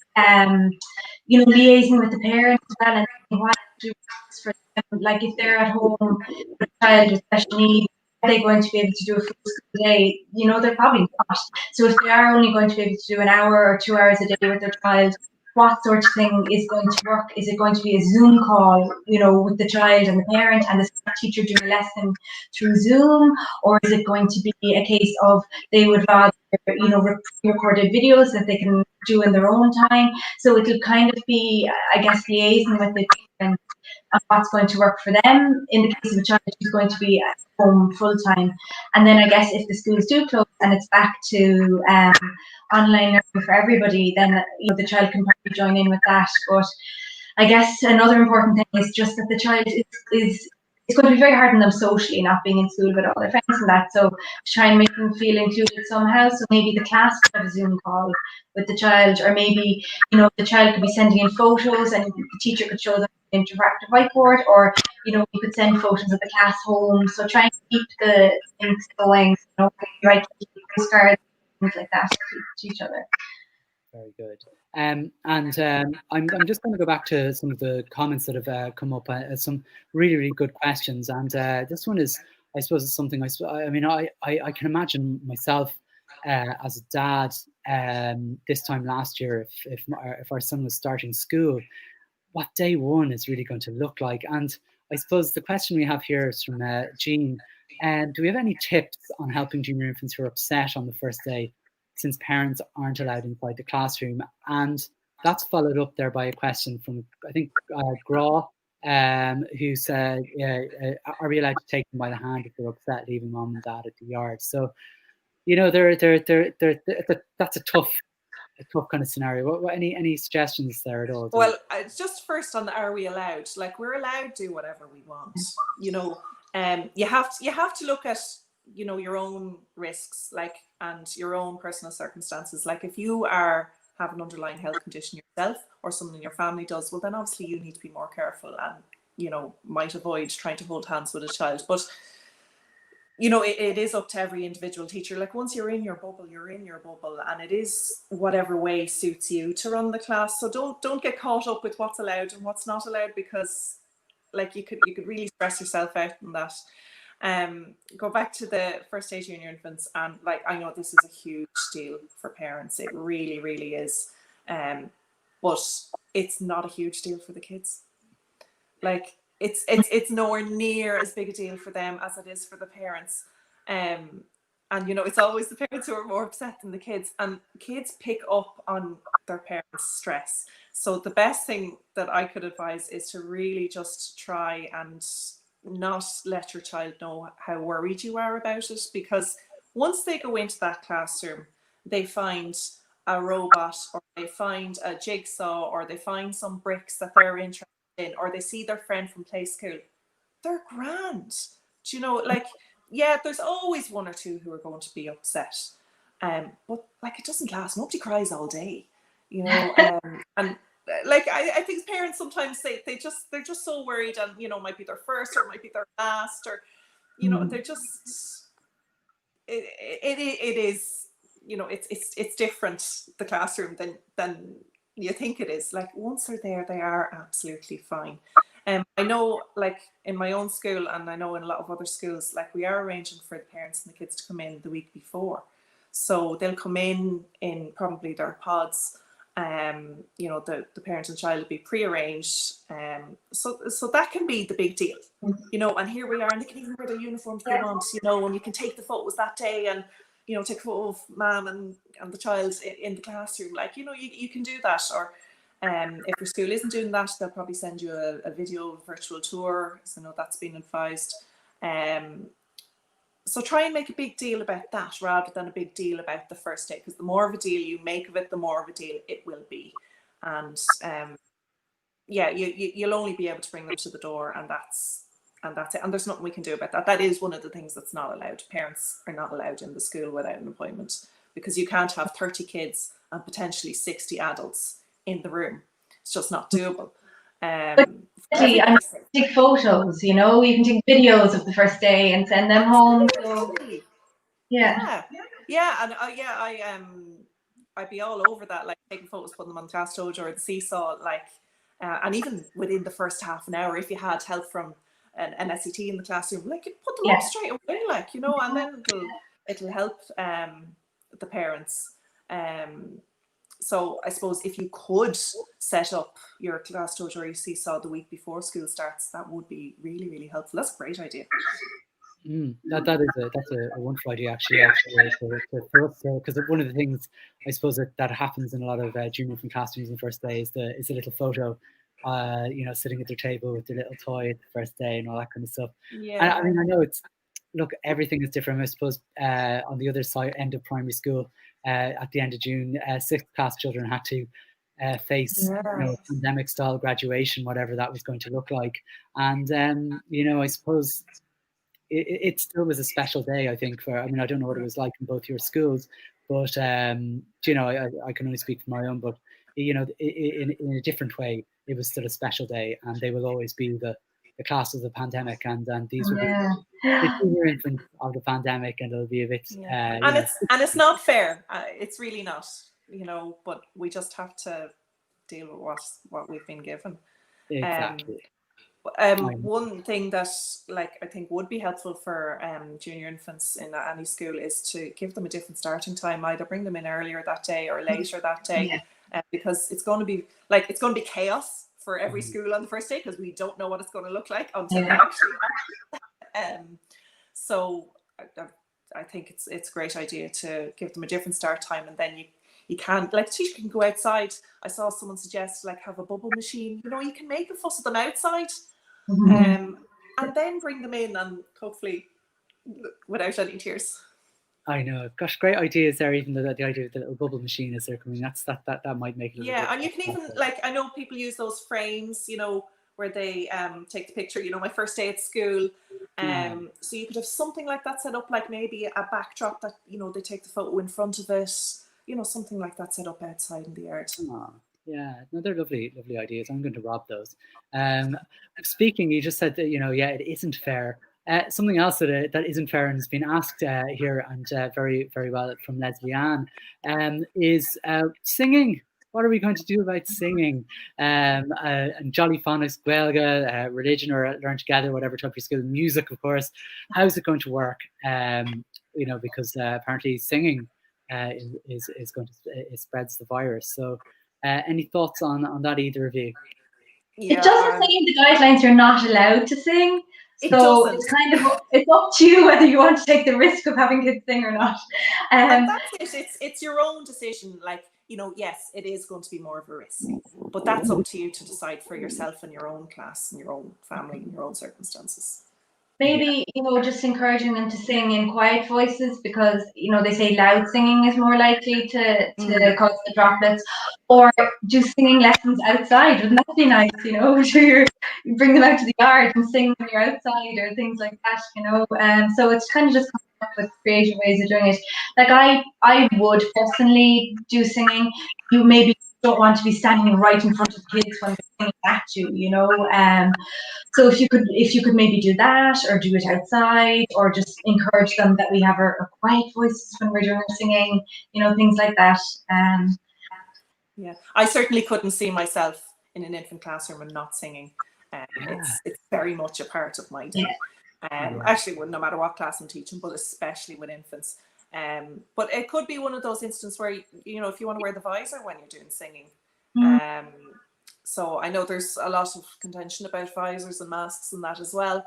you know, liaising with the parents as well, and what actually works for them. Like if they're at home with a child with special needs, are they going to be able to do a full school day? You know, they're probably not. So if they are only going to be able to do an hour or 2 hours a day with their child, what sort of thing is going to work? Is it going to be a Zoom call, you know, with the child and the parent and the teacher doing a lesson through Zoom? Or is it going to be a case of they would rather, you know, recorded videos that they can do in their own time? So it would kind of be, I guess, liaising with the parent and what's going to work for them. In the case of a child who's going to be at home full time, and then I guess if the schools do close and it's back to online learning for everybody, then, you know, the child can probably join in with that. But I guess another important thing is just that the child is it's going to be very hard on them socially, not being in school with all their friends and that. So try and make them feel included somehow. So maybe the class could have a Zoom call with the child, or maybe, you know, the child could be sending in photos and the teacher could show them an interactive whiteboard, or, you know, you could send photos of the class home. So try and keep the things going, you know, write postcards, things like that to each other. Very good. I'm just going to go back to some of the comments that have come up. Some really good questions, and this one is, I suppose, it's something I mean, I can imagine myself as a dad this time last year, if our son was starting school, what day one is really going to look like. And I suppose the question we have here is from Jean. Do we have any tips on helping junior infants who are upset on the first day, since parents aren't allowed inside the classroom? And that's followed up there by a question from, I think, Gra, who said, are we allowed to take them by the hand if they're upset, leaving mom and dad at the yard? So, you know, that's a tough kind of scenario. What any suggestions there at all? Well, just first on the are we allowed? Like, we're allowed to do whatever we want, you know. You have to look at, you know, your own risks, like, and your own personal circumstances. Like, if you have an underlying health condition yourself, or someone in your family does, well, then obviously you need to be more careful and, you know, might avoid trying to hold hands with a child. But, you know, it is up to every individual teacher. Like, once you're in your bubble, you're in your bubble, and it is whatever way suits you to run the class. So don't get caught up with what's allowed and what's not allowed, because, like, you could really stress yourself out in that. Go back to the first day junior infants, and, like, I know this is a huge deal for parents. It really is. But it's not a huge deal for the kids. Like, it's nowhere near as big a deal for them as it is for the parents. And, you know, it's always the parents who are more upset than the kids, and kids pick up on their parents' stress. So the best thing that I could advise is to really just try and not let your child know how worried you are about it, because once they go into that classroom, they find a robot, or they find a jigsaw, or they find some bricks that they're interested in, or they see their friend from play school. They're grand. Do you know, like, yeah, there's always one or two who are going to be upset, but, like, it doesn't last. Nobody cries all day, you know. And like, I think parents sometimes they're just so worried, and, you know, might be their first or it might be their last, or, you know, they're just it is, you know, it's different, the classroom, than you think it is. Like, once they're there, they are absolutely fine. I know, like, in my own school, and I know in a lot of other schools, like, we are arranging for the parents and the kids to come in the week before. So they'll come in probably their pods. You know, the parent and child will be pre-arranged. So that can be the big deal, you know. And here we are, and they can even wear their uniforms they want, you know, and you can take the photos that day, and, you know, take a photo of mom and the child in the classroom. Like, you know, you can do that. Or if your school isn't doing that, they'll probably send you a video virtual tour. So I know that's been advised. So try and make a big deal about that rather than a big deal about the first day, because the more of a deal you make of it, the more of a deal it will be. And yeah, you'll only be able to bring them to the door, and that's it. And there's nothing we can do about that. That is one of the things that's not allowed. Parents are not allowed in the school without an appointment, because you can't have 30 kids and potentially 60 adults in the room. It's just not doable. And take photos, you know, you can take videos of the first day and send them home. So, yeah, and I'd be all over that, like taking photos, putting them on the class Dojo or the Seesaw, like, and even within the first half an hour, if you had help from an SET in the classroom, like, put them up straight away, like, you know, and then it'll help the parents. So I suppose if you could set up your class Dojo or your Seesaw the week before school starts, that would be really, really helpful. That's a great idea. That's a wonderful idea, actually, for us, because one of the things I suppose that happens in a lot of junior infant classrooms in the first day is the little photo, you know, sitting at their table with their little toy at the first day and all that kind of stuff. Yeah. And I mean, I know look, everything is different. I suppose on the other side, end of primary school, at the end of June, 6th class children had to face, you know, pandemic style graduation, whatever that was going to look like. And you know, I suppose it still was a special day, I think. I mean, I don't know what it was like in both your schools, but you know, I can only speak for my own. But you know, in a different way, it was still a special day, and they will always be the class of the pandemic, and these will be the junior infants of the pandemic, and it'll be a bit. And it's not fair. It's really not, you know. But we just have to deal with what we've been given. Exactly. One thing that, like, I think would be helpful for junior infants in any school is to give them a different starting time. Either bring them in earlier that day or later that day, because it's going to be chaos for every school on the first day, because we don't know what it's going to look like until it actually happens. So I think it's a great idea to give them a different start time, and then you can, like, the teacher can go outside. I saw someone suggest, like, have a bubble machine. You know, you can make a fuss of them outside, and then bring them in, and hopefully without any tears. I know. Gosh, great ideas there. Even the idea of the little bubble machine as they're coming, that might make it. And you can even, like, I know people use those frames, you know, where they take the picture. You know, my first day at school. So you could have something like that set up, like maybe a backdrop that, you know, they take the photo in front of it. You know, something like that set up outside in the yard. Yeah, no, they're lovely ideas. I'm going to rob those. Speaking, you just said that, you know, it isn't fair. Something else that isn't fair and has been asked here, and very, very well from Leslie Ann, is singing. What are we going to do about singing? And Jolly Phonics, Gaeilge, religion, or learn together, whatever type of skill, music, of course. How's it going to work? You know, because apparently singing is going to it spreads the virus. So, any thoughts on that, either of you? It doesn't say in the guidelines you're not allowed to sing. So it's kind of, it's up to you whether you want to take the risk of having kids sing or not. And that's it. It's your own decision. Like, you know, yes, it is going to be more of a risk, but that's up to you to decide for yourself and your own class and your own family and your own circumstances. Maybe, you know, just encouraging them to sing in quiet voices, because, you know, they say loud singing is more likely to cause the droplets, or do singing lessons outside. Wouldn't that be nice, you know? You bring them out to the yard and sing when you're outside, or things like that, you know? So it's kind of just coming up with creative ways of doing it. Like, I would personally do singing. You maybe don't want to be standing right in front of kids when they're singing at you, you know? So if you could maybe do that, or do it outside, or just encourage them that we have our quiet voices when we're doing our singing, you know, things like that. I certainly couldn't see myself in an infant classroom and not singing. It's very much a part of my day. Actually, no matter what class I'm teaching, but especially with infants. But it could be one of those instances where, you know, if you want to wear the visor when you're doing singing. So I know there's a lot of contention about visors and masks and that as well.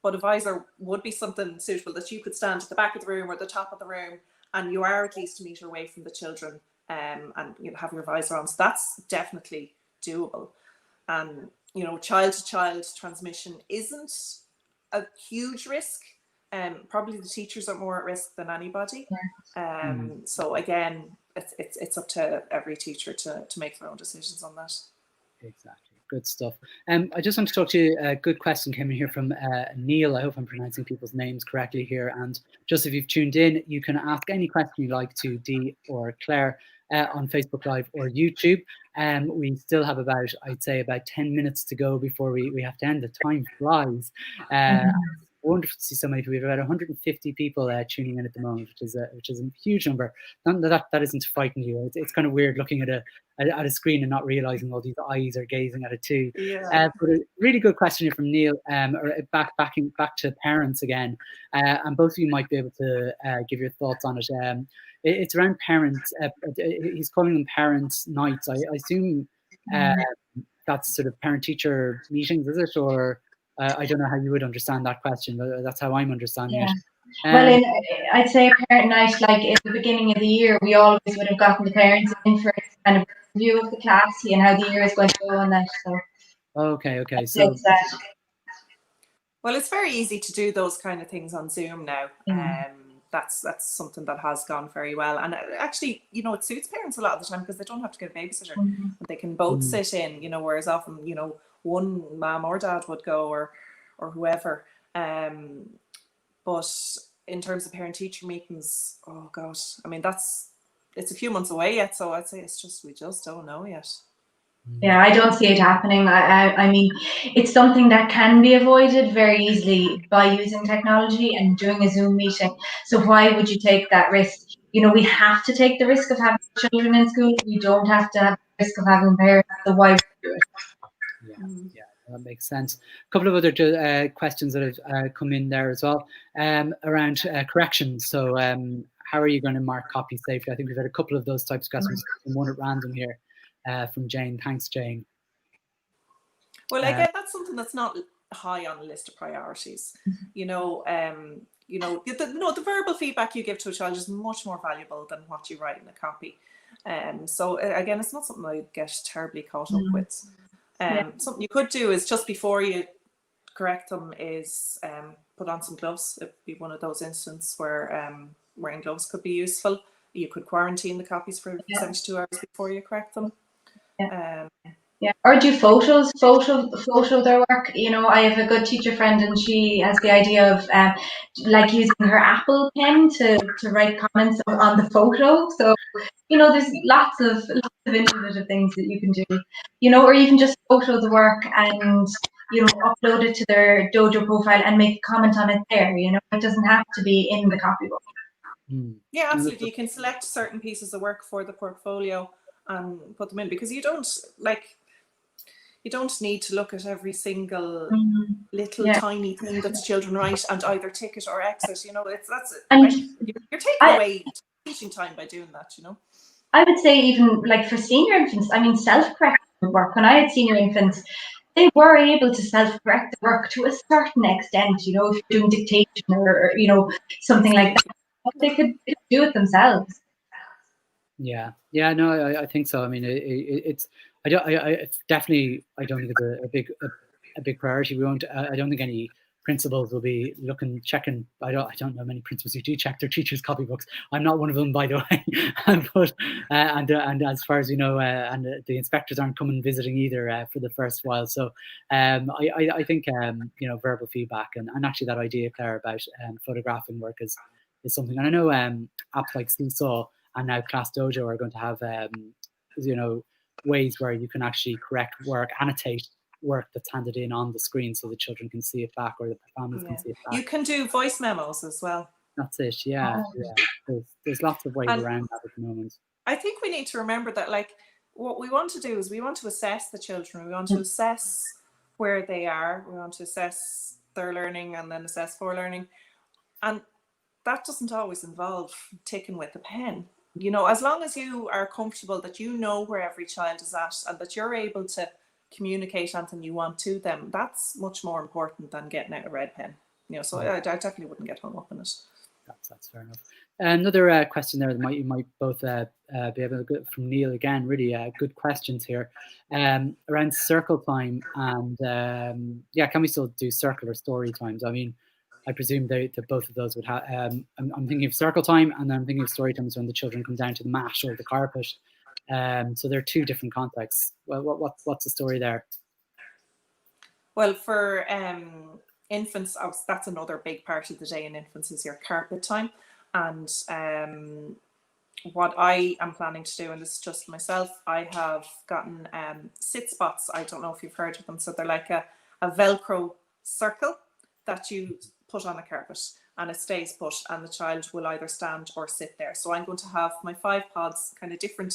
But a visor would be something suitable that you could stand at the back of the room or the top of the room, and you are at least a metre away from the children, and have your visor on. So that's definitely doable. And child-to-child transmission isn't a huge risk. Probably the teachers are more at risk than anybody. So again, it's up to every teacher to make their own decisions on that. Exactly. Good stuff. I just want to talk to you. A good question came in here from Neil. I hope I'm pronouncing people's names correctly here. And just if you've tuned in, you can ask any question you like to Dee or Claire on Facebook Live or YouTube. We still have I'd say about 10 minutes to go before we have to end. The time flies. Wonderful to see so many people. We have about 150 people tuning in at the moment, which is a huge number. That isn't to frighten you. It's kind of weird looking at a screen and not realizing all these eyes are gazing at it too. Yeah. But a really good question here from Neil. Back to parents again, and both of you might be able to give your thoughts on it. It's around parents. He's calling them parents' nights. I assume that's sort of parent-teacher meetings, is it? Or I don't know how you would understand that question, but that's how I'm understanding it. Well, I'd say parent night, like in the beginning of the year, we always would have gotten the parents in for kind of review of the class and how the year is going to go on that. So. Okay. So. Well, it's very easy to do those kind of things on Zoom now. That's something that has gone very well, and actually, it suits parents a lot of the time because they don't have to get a babysitter. They can both sit in, whereas often, one mom or dad would go or whoever. But in terms of parent-teacher meetings, oh gosh, I mean, it's a few months away yet, so I'd say we just don't know yet. Yeah, I don't see it happening. I mean, it's something that can be avoided very easily by using technology and doing a Zoom meeting. So why would you take that risk? We have to take the risk of having children in school. We don't have to have the risk of having parents. So why would we do it? Yeah, that makes sense. A couple of other questions that have come in there as well around corrections. So how are you going to mark copies safely? I think we've had a couple of those types of questions, one at random here from Jane. Thanks, Jane. Well, again, that's something that's not high on the list of priorities. The verbal feedback you give to a child is much more valuable than what you write in a copy. So again, it's not something I get terribly caught up with. Something you could do is just before you correct them is put on some gloves. It'd be one of those instances where wearing gloves could be useful. You could quarantine the copies for 72 hours before you correct them. Or do photo their work. I have a good teacher friend, and she has the idea of like using her Apple pen to write comments on the photo. So there's lots of innovative things that you can do. Or even just photo the work and upload it to their Dojo profile and make a comment on it there. It doesn't have to be in the copybook. Yeah, absolutely. You can select certain pieces of work for the portfolio and put them in, because you don't need to look at every single little tiny thing that the children write and either tick it or exit. You're taking away teaching time by doing that. I would say even like for senior infants, I mean, self-correction work. When I had senior infants, they were able to self-correct the work to a certain extent. If you're doing dictation or something like that, they could do it themselves. Yeah, no, I think so. I mean, it's I don't think it's a big priority. I don't think any principals will be checking. I don't know many principals who do check their teachers' copybooks. I'm not one of them, by the way. But and as far as and the inspectors aren't coming visiting either for the first while. So I think verbal feedback and actually that idea, Clara, about photographing work is something. And I know apps like Seesaw and now Class Dojo are going to have ways where you can actually correct work, annotate work that's handed in on the screen so the children can see it back or the families can see it back. You can do voice memos as well. That's it, yeah. There's lots of ways around that at the moment. I think we need to remember that, what we want to do is we want to assess the children. We want to assess where they are. We want to assess their learning and then assess for learning. And that doesn't always involve ticking with a pen. As long as you are comfortable that where every child is at and that you're able to communicate anything you want to them, that's much more important than getting out a red pen. You know, so I definitely wouldn't get hung up on it. That's fair enough. Another question there that you might both be able to get from Neil again. Really good questions here around circle time and can we still do circle or story times? I mean, I presume that both of those would have. I'm thinking of circle time, and then I'm thinking of story times when the children come down to the mat or the carpet. So they're two different contexts. Well, what's the story there? Well, for infants, that's another big part of the day in infants is your carpet time. And what I am planning to do, and this is just myself, I have gotten sit spots. I don't know if you've heard of them. So they're like a Velcro circle that you put on a carpet, and it stays put, and the child will either stand or sit there. So I'm going to have my 5 pods kind of different,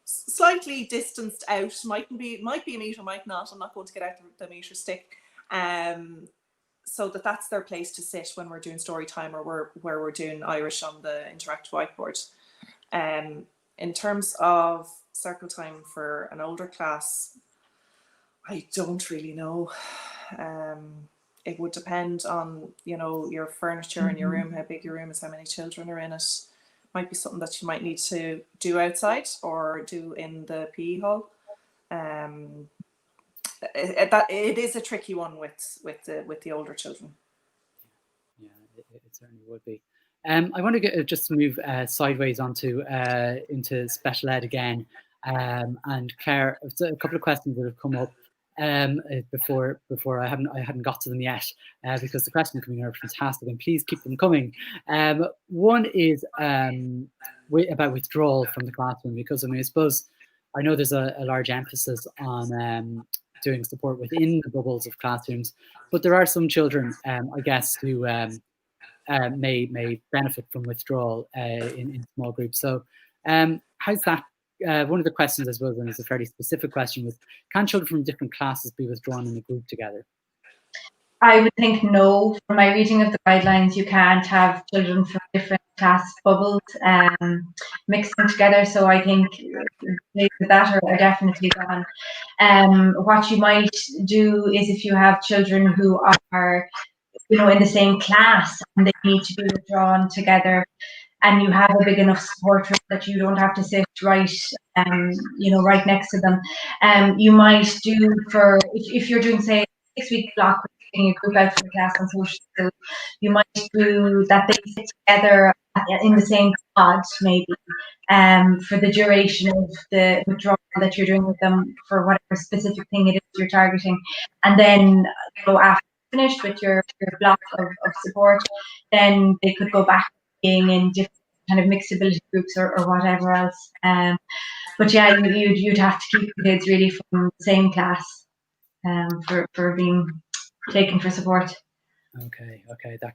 slightly distanced out. Might be a metre, might not. I'm not going to get out the metre stick. So that's their place to sit when we're doing story time or where we're doing Irish on the interactive whiteboard. In terms of circle time for an older class, I don't really know. It would depend on, you know, your furniture in your room, how big your room is, how many children are in it. Might be something that you might need to do outside or do in the PE hall. It is a tricky one with the older children. Yeah, it certainly would be. I want to just move sideways onto into special ed again, and Claire, a couple of questions that have come up before I hadn't got to them yet, because the questions coming are fantastic, and please keep them coming. One is about withdrawal from the classroom, because I mean, I suppose I know there's a large emphasis on doing support within the bubbles of classrooms, but there are some children, I guess, who may benefit from withdrawal in small groups. So how's that? One of the questions, I suppose, and it's a fairly specific question, was, can children from different classes be withdrawn in a group together? I would think no. From my reading of the guidelines, you can't have children from different class bubbles mixing together. So I think that are definitely gone. What you might do is, if you have children who are, you know, in the same class and they need to be withdrawn together, and you have a big enough support room that you don't have to sit right, you know, right next to them. You might do, for if you're doing, say, a 6-week block, taking a group out for the class on social skills, you might do that they sit together in the same pod, maybe, for the duration of the withdrawal that you're doing with them for whatever specific thing it is you're targeting. And then, you know, after you're finished with your block of support, then they could go back being in different kind of mixed ability groups or whatever else. But yeah, you'd have to keep the kids really from the same class for being taken for support. Okay,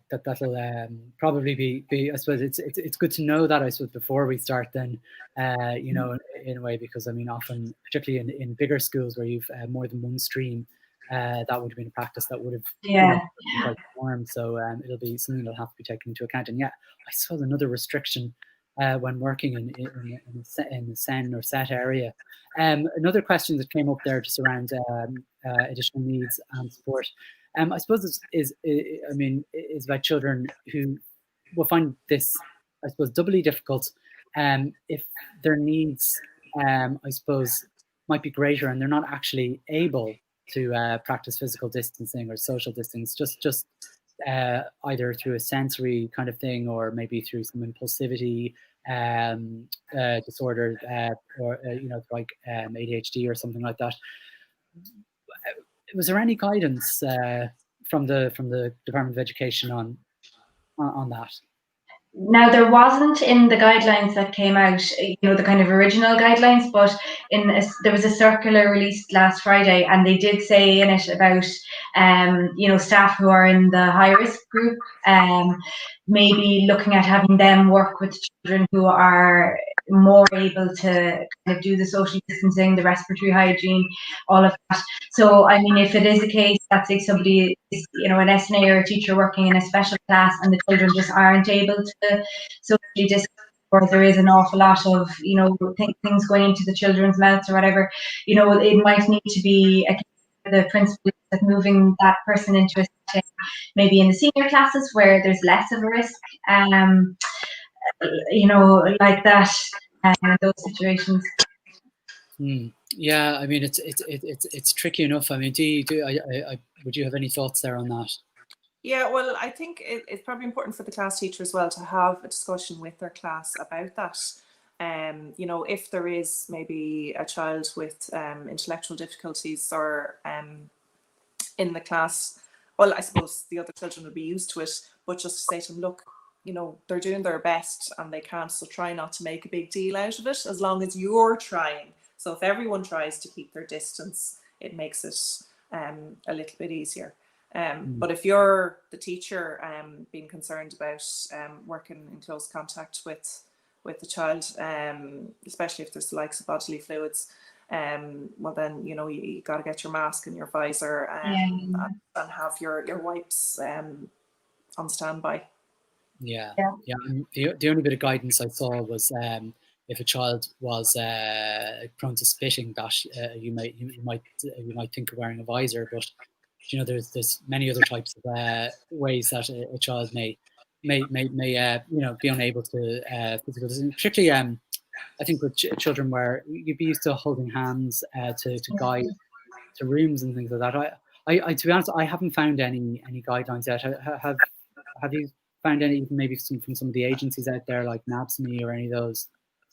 that'll probably be. I suppose it's good to know that, I suppose, before we start. Then, you know, in a way, because I mean, often, particularly in bigger schools where you've more than one stream, that would have been a practice that would have been quite warm. So it'll be something that'll have to be taken into account. And yeah, I saw another restriction when working in the SEN or SET area. Another question that came up there just around additional needs and support. I suppose is about children who will find this, I suppose, doubly difficult if their needs, I suppose, might be greater and they're not actually able to practice physical distancing or social distance, just either through a sensory kind of thing or maybe through some impulsivity disorder or you know, like ADHD or something like that. Was there any guidance from the Department of Education on that? Now, there wasn't in the guidelines that came out, you know, the kind of original guidelines, but there was a circular released last Friday, and they did say in it about, you know, staff who are in the high risk group, maybe looking at having them work with children who are more able to kind of do the social distancing, the respiratory hygiene, all of that. So, I mean, if it is a case that, say, somebody is, you know, an SNA or a teacher working in a special class and the children just aren't able to socially distance, or there is an awful lot of, you know, things going into the children's mouths or whatever, you know, it might need to be the principal that moving that person into a setting, maybe in the senior classes where there's less of a risk, you know, like that, those situations. Yeah, I mean, it's tricky enough. I mean, would you have any thoughts there on that? Yeah, well, I think it's probably important for the class teacher as well to have a discussion with their class about that. You know, if there is maybe a child with intellectual difficulties or in the class, well, I suppose the other children would be used to it, but just to say to them, look, you know, they're doing their best and they can't, so try not to make a big deal out of it as long as you're trying. So if everyone tries to keep their distance, it makes it a little bit easier. But if you're the teacher being concerned about working in close contact with the child, especially if there's the likes of bodily fluids, well then, you know, you got to get your mask and your visor and have your wipes on standby. Yeah. The only bit of guidance I saw was if a child was prone to spitting, that you might think of wearing a visor, but you know, there's many other types of ways that a child may you know, be unable to physical distancing, particularly I think with children where you'd be used to holding hands to guide to rooms and things like that. I to be honest, I haven't found any guidelines yet. Have you found any, maybe from some of the agencies out there like Mash.ie or any of those?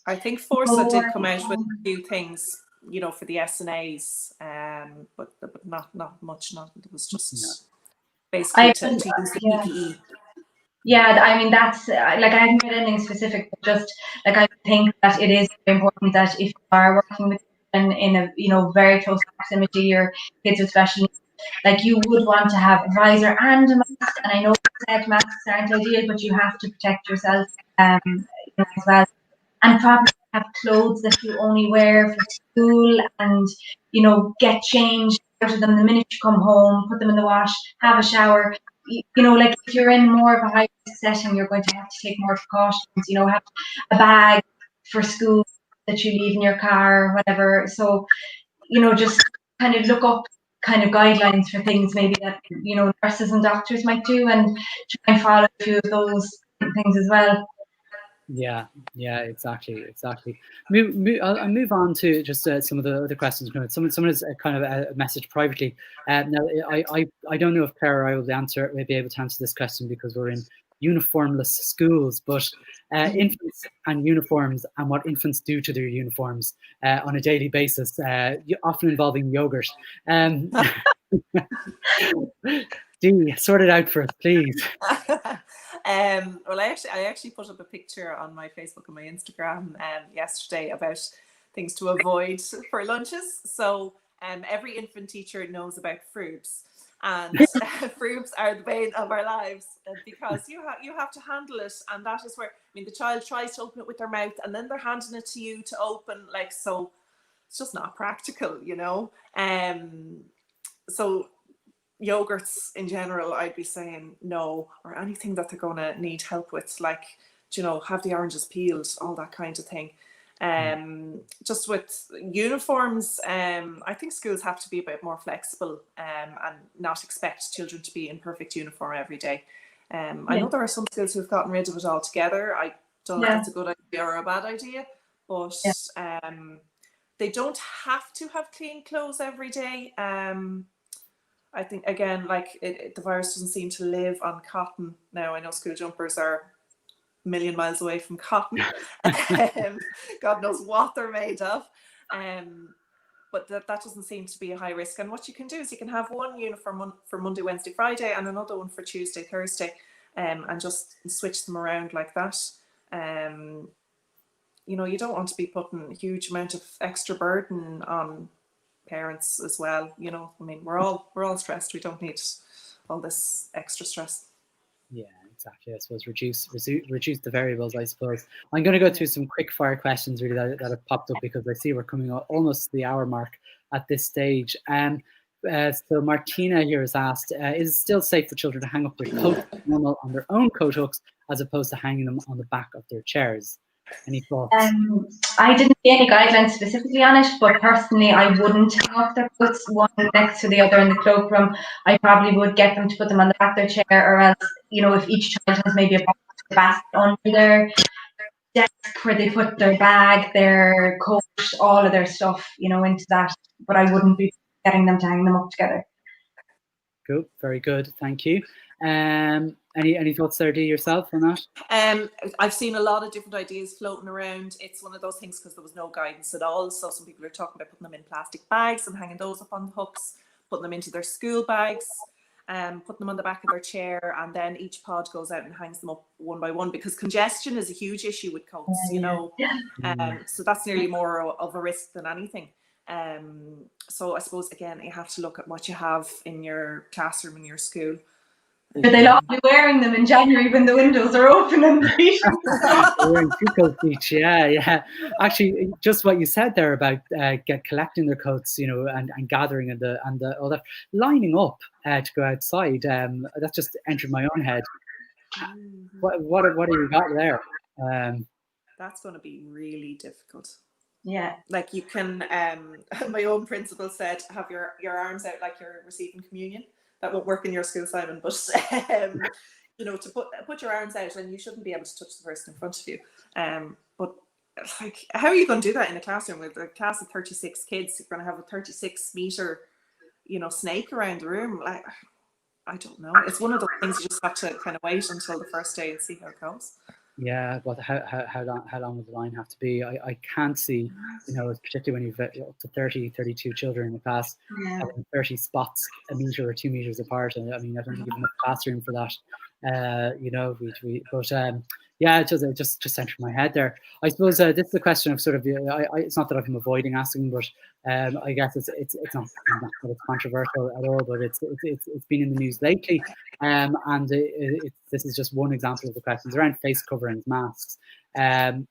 I think Forza did come out with a few things, you know, for the SNAs, but not much. It was just basically to use the PPE. Yeah, I mean, that's like, I haven't read anything specific, but just like, I think that it is very important that if you are working with children in a, you know, very close proximity, or kids with special needs, like, you would want to have a visor and a mask. And I know masks aren't ideal, but you have to protect yourself you know, as well. And probably have clothes that you only wear for school, and, you know, get changed out of them the minute you come home, put them in the wash, have a shower. You know, like, if you're in more of a high risk setting, you're going to have to take more precautions, you know, have a bag for school that you leave in your car or whatever. So, you know, just kind of look up kind of guidelines for things maybe that, you know, nurses and doctors might do, and try and follow a few of those things as well. Yeah, exactly. I'll move on to just some of the other questions. Someone has kind of a message privately. Now, I don't know if Clara or I will be able to answer this question because we're in uniformless schools, but infants and uniforms and what infants do to their uniforms on a daily basis, often involving yogurt. Dee, sort it out for us, please. Well, I actually put up a picture on my Facebook and my Instagram yesterday about things to avoid for lunches. So every infant teacher knows about frubes, and frubes are the bane of our lives because you have to handle it, and that is where, I mean, the child tries to open it with their mouth and then they're handing it to you to open, like, so it's just not practical, you know. So yogurts in general, I'd be saying no, or anything that they're going to need help with, like, you know, have the oranges peeled, all that kind of thing. Just with uniforms, I think schools have to be a bit more flexible and not expect children to be in perfect uniform every day. I know there are some schools who've gotten rid of it altogether. I don't know if that's a good idea or a bad idea, but they don't have to have clean clothes every day. I think, again, like, the virus doesn't seem to live on cotton. Now, I know school jumpers are a million miles away from cotton. God knows what they're made of. But that doesn't seem to be a high risk. And what you can do is you can have one uniform for Monday, Wednesday, Friday, and another one for Tuesday, Thursday, and just switch them around like that. You know, you don't want to be putting a huge amount of extra burden on parents as well. You know, I mean, we're all stressed. We don't need all this extra stress. Yeah, exactly. I suppose reduce the variables, I suppose. I'm going to go through some quick fire questions really that have popped up because I see we're coming almost to the hour mark at this stage. So Martina here has asked, is it still safe for children to hang up their coats normal on their own coat hooks as opposed to hanging them on the back of their chairs? Any thoughts? I didn't see any guidelines specifically on it, but personally, I wouldn't hang up their coats one next to the other in the cloakroom. I probably would get them to put them on the back of their chair, or else, if each child has maybe a basket under their desk where they put their bag, their coat, all of their stuff, into that. But I wouldn't be getting them to hang them up together. Cool, very good, thank you. Any thoughts there, Dee, yourself on that? I've seen a lot of different ideas floating around. It's one of those things because there was no guidance at all. So some people are talking about putting them in plastic bags and hanging those up on the hooks, putting them into their school bags, putting them on the back of their chair, and then each pod goes out and hangs them up one by one, because congestion is a huge issue with coats, so that's nearly more of a risk than anything. So I suppose, again, you have to look at what you have in your classroom, in your school. But they'll all be wearing them in January when the windows are open and the heating. Wearing 2 coats each, yeah. Actually, just what you said there about collecting their coats, and gathering and all that, lining up to go outside. That just entered my own head. What do you got there? That's going to be really difficult. Yeah, like you can. My own principal said, have your arms out like you're receiving communion. That won't work in your school, Simon, but to put your arms out, and you shouldn't be able to touch the person in front of you. But like, how are you going to do that in a classroom with a class of 36 kids? You're going to have a 36-meter, snake around the room. Like, I don't know. It's one of those things you just have to kind of wait until the first day and see how it goes. Yeah, but how long would the line have to be? I can't see, particularly when you've up to 30, 32 children in a class, having 30 spots a meter or 2 meters apart. And I mean, I don't think you have enough classroom for that. It just entered my head there. I suppose this is a question of sort of, it's not that I've been avoiding asking, but I guess it's not that it's controversial at all, but it's been in the news lately, and this is just one example of the questions around face coverings, masks. Particularly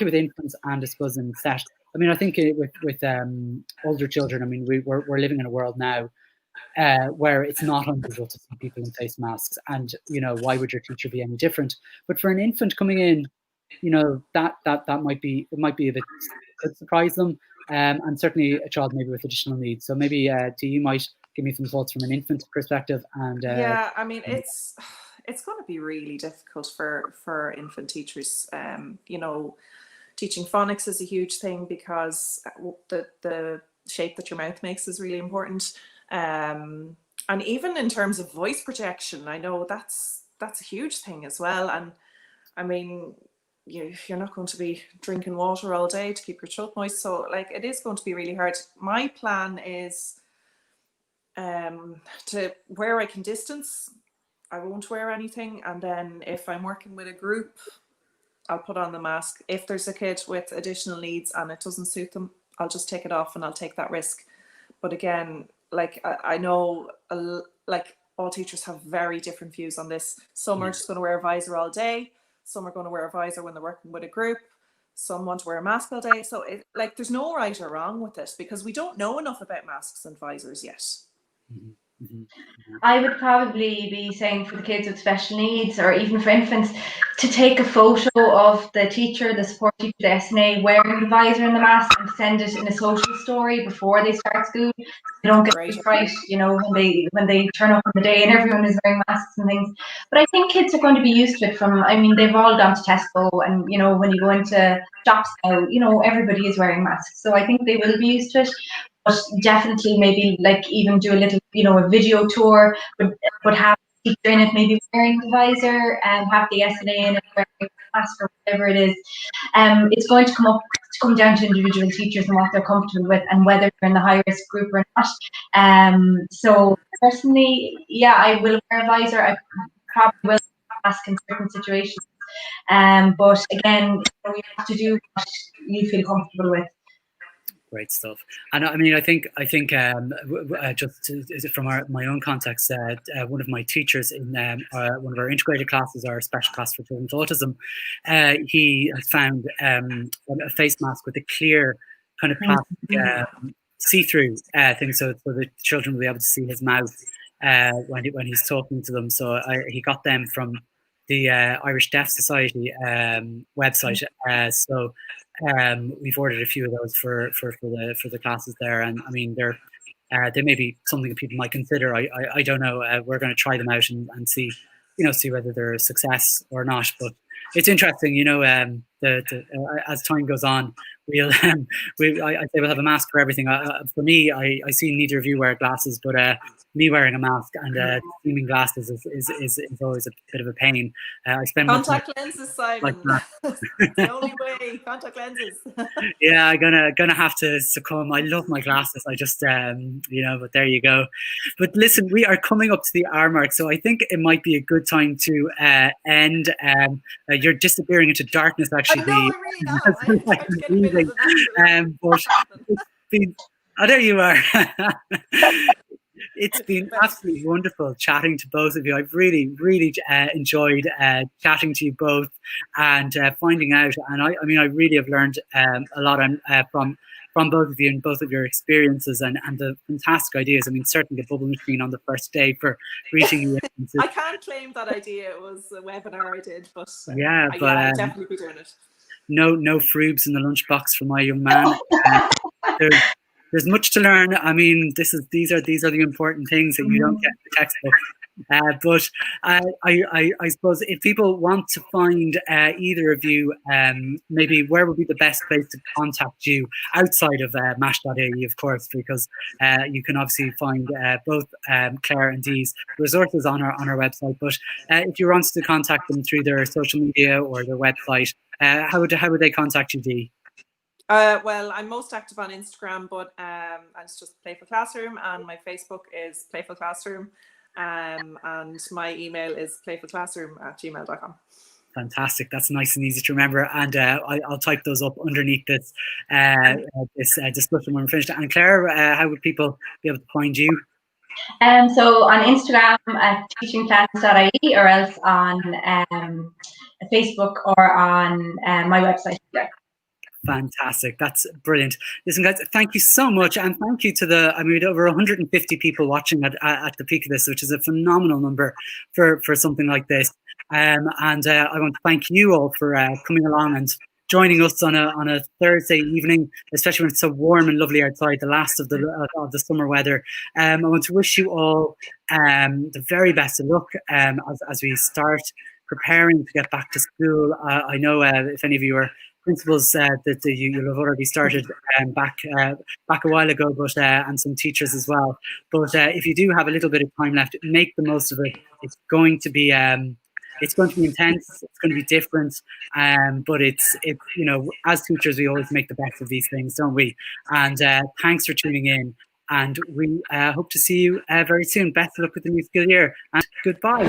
with infants and I suppose in SET. I mean, I think with older children, I mean, we're living in a world now where it's not unusual to see people in face masks, and why would your teacher be any different? But for an infant coming in, that might be a bit, could surprise them, and certainly a child maybe with additional needs. So maybe you might give me some thoughts from an infant perspective. And I mean, it's going to be really difficult for infant teachers. Teaching phonics is a huge thing because the shape that your mouth makes is really important. And even in terms of voice projection, I know that's a huge thing as well. And I mean, you're not going to be drinking water all day to keep your throat moist. So like, it is going to be really hard. My plan is to where I can distance, I won't wear anything. And then if I'm working with a group, I'll put on the mask. If there's a kid with additional needs and it doesn't suit them, I'll just take it off and I'll take that risk. But again, like I know, like all teachers have very different views on this. Some are just going to wear a visor all day. Some are going to wear a visor when they're working with a group. Some want to wear a mask all day. So there's no right or wrong with it because we don't know enough about masks and visors yet. I would probably be saying for the kids with special needs, or even for infants, to take a photo of the teacher, the support teacher, the SNA wearing the visor and the mask, and send it in a social story before they start school. They don't get fright, when they turn up on the day and everyone is wearing masks and things. But I think kids are going to be used to it they've all gone to Tesco, and when you go into shops now, everybody is wearing masks. So I think they will be used to it. But definitely maybe like even do a little, a video tour, but have the teacher in it maybe wearing the visor and have the SNA in it wearing the mask or whatever it is. It's going to come down to individual teachers and what they're comfortable with and whether they're in the high risk group or not. So personally, I will wear a visor. I probably will mask in certain situations. But again, you have to do what you feel comfortable with. Great stuff. And I mean, I think just from my own context, one of my teachers in one of our integrated classes, our special class for children with autism, he has found a face mask with a clear kind of plastic see-through thing, so the children will be able to see his mouth when he's talking to them. So he got them from the Irish Deaf Society website. So we've ordered a few of those for the classes there, and I mean they may be something that people might consider. I don't know. We're going to try them out and see see whether they're a success or not. But it's interesting, as time goes on, I say we'll have a mask for everything. For me, I see neither of you wear glasses, but me wearing a mask and seaming glasses is always a bit of a pain. I spend contact lenses, Simon. The only way, contact lenses. Yeah, I'm gonna have to succumb. I love my glasses. I just but there you go. But listen, we are coming up to the hour mark, so I think it might be a good time to end. You're disappearing into darkness, actually. I know, I really am. But it's been, there you are. It's been absolutely wonderful chatting to both of you. I've really, really enjoyed chatting to you both and finding out. And I really have learned a lot from both of you and both of your experiences and the fantastic ideas. I mean, certainly the bubble machine on the first day for reaching you. I can't claim that idea. It was a webinar I did, but I'll definitely be doing it. No frubes in the lunchbox for my young man. There's much to learn. I mean, these are the important things that you don't get in the textbook. But I suppose if people want to find either of you, maybe where would be the best place to contact you outside of Mash.ie, of course, because you can obviously find both Clara and Dee's resources on our website. But if you want to contact them through their social media or their website, how would they contact you, Dee? Well, I'm most active on Instagram, but it's just Playful Classroom, and my Facebook is Playful Classroom, and my email is playfulclassroom@gmail.com. Fantastic. That's nice and easy to remember, and I'll type those up underneath this discussion when we're finished. And Clara, how would people be able to find you? So on Instagram at teachingclass.ie, or else on Facebook or on my website. Yeah. Fantastic. That's brilliant. Listen, guys, thank you so much. And thank you to over 150 people watching at the peak of this, which is a phenomenal number for something like this. And I want to thank you all for coming along and joining us on a Thursday evening, especially when it's so warm and lovely outside, the last of the summer weather. I want to wish you all the very best of luck as we start preparing to get back to school. I know if any of you are principals that you'll have already started back a while ago, but and some teachers as well. But if you do have a little bit of time left, make the most of it. It's going to be intense. It's going to be different. But it's as teachers, we always make the best of these things, don't we? And thanks for tuning in. And we hope to see you very soon. Best of luck with the new school year, and goodbye.